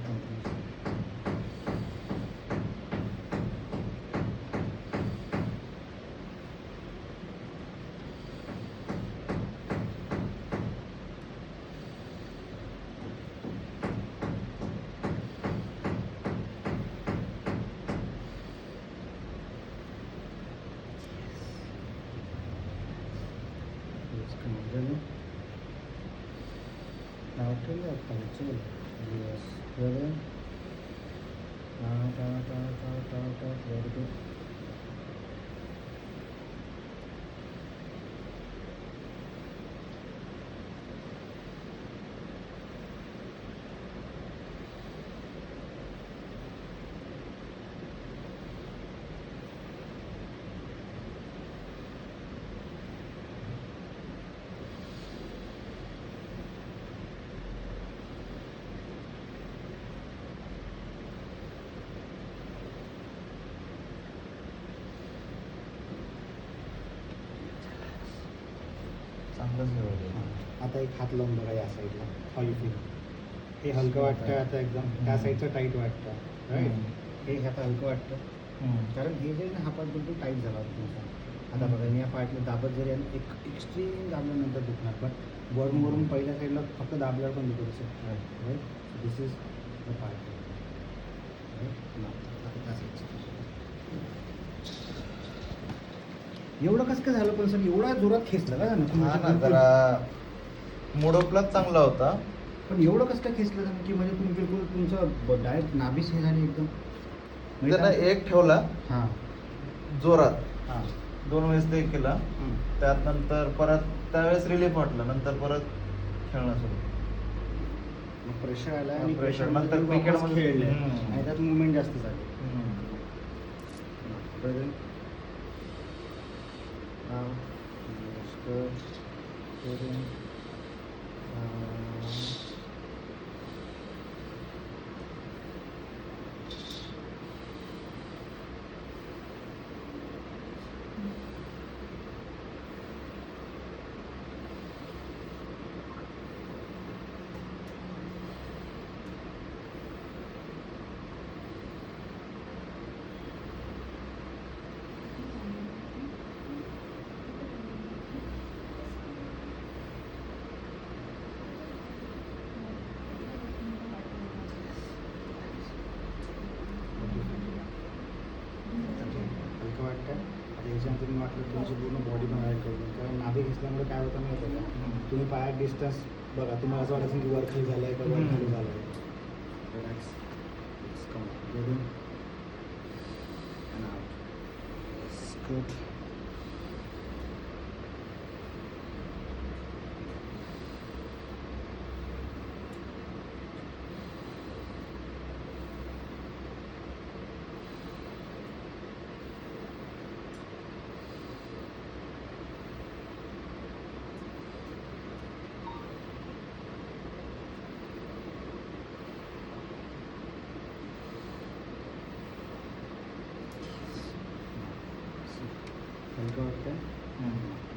Continue. Now to your culture. Yes. Brother. Out. Very good. चांगलंच व्यवस्थित. आता एक हात लावून बघा या साईडला. How you feel? हे हलकं वाटतं आता एकदम. त्या साईडचं टाईट वाटतं राईट. हे आता हलकं वाटतं कारण हे जे ना हा पार्ट बिलकुल टाईट झाला होता तुमचा. आता बघा या पार्टला दाबत जरी आणि एक एक्स्ट्रीम दाबल्यानंतर दुखणार पण वरून पहिल्या साईडला फक्त दाबल्यावर पण दुखू शकतो right. This is the part right. आता त्या साईडचं एवढं कसं काय झालं पण सर एवढा जोरात खेचलं का हा ना, ना जरा मोडोप्लाच चांगला होता. पण एवढं कसं काय खेचलं जाणं की म्हणजे तुम्ही बिलकुल तुमचं डायरेक्ट नाभीच हे झाली एकदम. त्यानं एक ठेवला हां जोरात, हां 2 वेळेस ते केला. त्यात नंतर परत त्यावेळेस रिलीफ वाटलं, नंतर परत खेळणं सुरू. मग प्रेशर आला आणि प्रेशर प्रेशर नंतर नंतर क्रिकेटमध्ये खेळले आणि त्यात मुवमेंट जास्त झाली. हलकं वाटतं. आता याच्यानंतर मी वाटलं तुमची पूर्ण बॉडी पण ॲड करून, कारण नाभी घेतल्यामुळे काय होतं माहिती आहे का, तुम्ही पायात डिस्टन्स बघा, तुम्हाला असं वाटायचं की वर खाली झालं आहे का वर खाली झालं आहे. रिलॅक्स. गुड. हलकं वाटतं.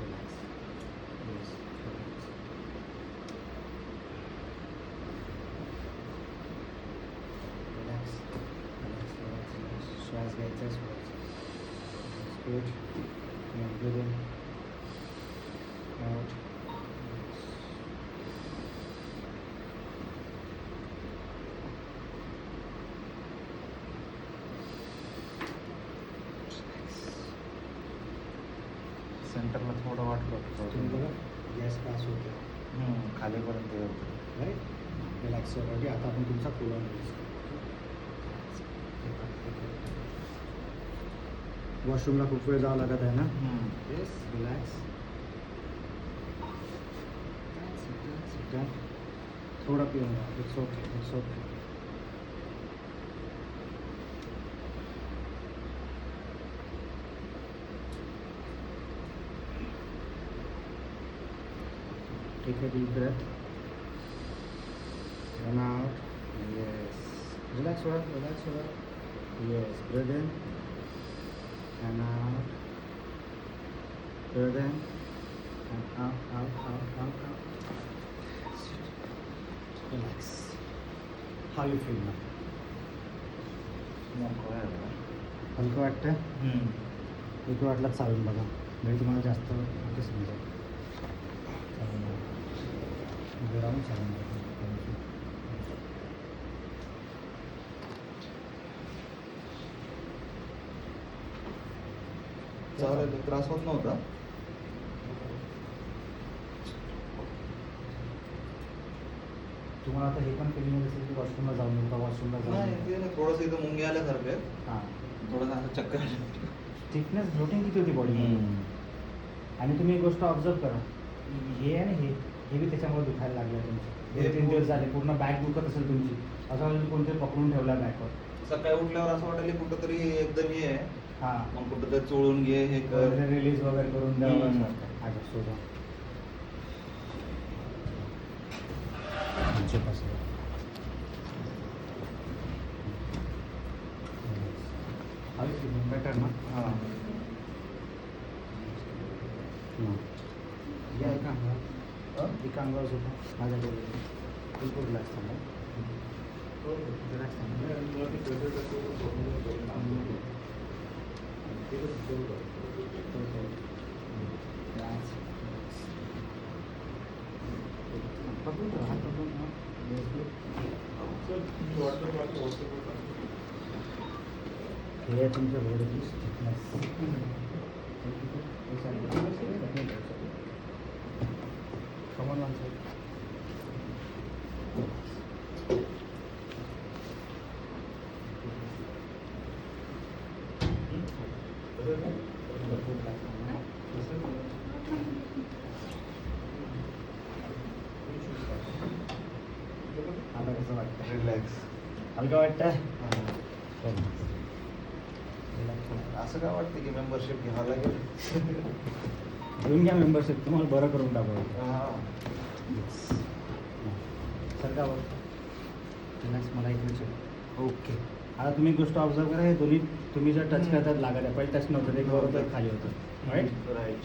रिलॅक्स. येस. रिलॅक्स. श्वास घ्यायचा. श्वास. गुड. Breathe in. आउट. सेंटरला थोडं वाटलं होतं. तुम्ही बघा गॅस पास होतो खालीपर्यंत येतो. राईट. रिलॅक्स होण्यासाठी आता आपण तुमचा कोलॉन यूज वॉशरूमला खूप वेळ जावं लागत आहे ना. येस. रिलॅक्स. थोडा पिऊन घ्या. It's okay. It's okay. Take a deep breath. And out. Yes. Relax, relax. Yes. Breathe in. And out. Breathe in. And out. Relax. How you feel ना? नको आहे आता. हलकं वाटतं? एक वाटला चालून बघा, म्हणजे तुम्हाला जास्त ओके समजेल. उभे राहून चालून बघा. चालेल, त्रास होत नव्हता. तुम्हाला आता हे पण फिलिंग येत असेल की वॉशरूमला जाऊन येऊ का, वॉशरूमला नाही जाऊन ते नाही, थोडंसं इथं मुंगी आल्यासारखं आहे. हां. थोडंसं असं चक्कर आलं. थिकनेस ब्लोटिंग किती होती बॉडीमध्ये. आणि तुम्ही एक गोष्ट ऑब्झर्व करा, हे आहे ना, हे बी त्याच्यामुळे दुखायला लागलं तुमचं. हे 2-3 दिवस झाले पूर्ण बॅग दुखत असेल तुमची, असं वाटेल कोणतरी पकडून ठेवला बॅगवर. सकाळी उठल्यावर असं वाटेल की कुठंतरी एकदम हे आहे, हां, मग कुठंतरी चोळून घे हे कर. रिलीज वगैरे करून द्यावं असं हम्म. वाटतं. अच्छा, सोडा. तुमच्यापासून बेटर ना? हां. या एका अंगावर, एका अंगावर झोपा माझ्या डोळ्यात. बिलकुल रिलॅक्स थांबा. रिलॅक्स पकडून ठेवा, हात पकडून ठेवा. हे आहे तुमच्या बॉडीची स्टिफनेस. कमन वन साईड. आता कसं वाटतं? रिलॅक्स. हलका वाटतं? असं काय वाटतं की मेंबरशिप घ्यावं लागेल? घेऊन घ्या मेंबरशिप, तुम्हाला बरं करून टाकू. हां. सरका वाटतं रिलॅक्स. मला एक मिनिट. ओके, आता तुम्ही एक गोष्ट ऑब्झर्व करा, हे दोन्ही तुम्ही जर टच करतात लागत आहे. पहिले टच नव्हतं, ते बरोबर खाली होतं. Right right.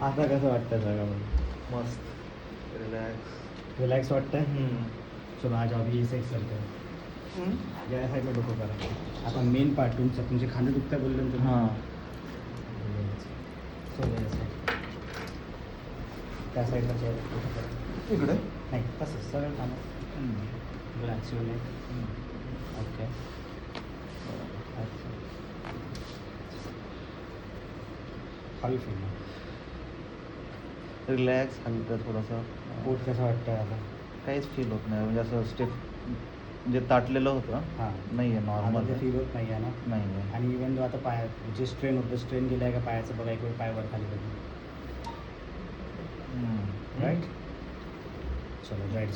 आता कसं वाटतं सगळं? मस्त. रिलॅक्स. रिलॅक्स वाटतं? चलो आज अभी इसे करते हैं. या साईडला डोकं करा. आता मेन पार्ट तुमचे खांदे दुखता बोलले ना तुम्ही. हां. सो त्या साईडला डोकं करा. इकडे. नाही तसं सरळ थांबा. रिलॅक्स होईल. ओके. अच्छा. खाली फील. रिलॅक्स. हलकं थोडंसं. पोट कसं वाटतं आता? काहीच फील होत नाही, म्हणजे असं स्टेप जे ताटलेलं होतं हां, नाही आहे, नॉर्मल फील होत नाही आहे ना? नाही आहे. आणि इवन जो आता पाय जे स्ट्रेन होतं, स्ट्रेन गेलं आहे का पायाचं बघा, एक वेळ पाय वर खाली बघा. राईट. चलो राईट.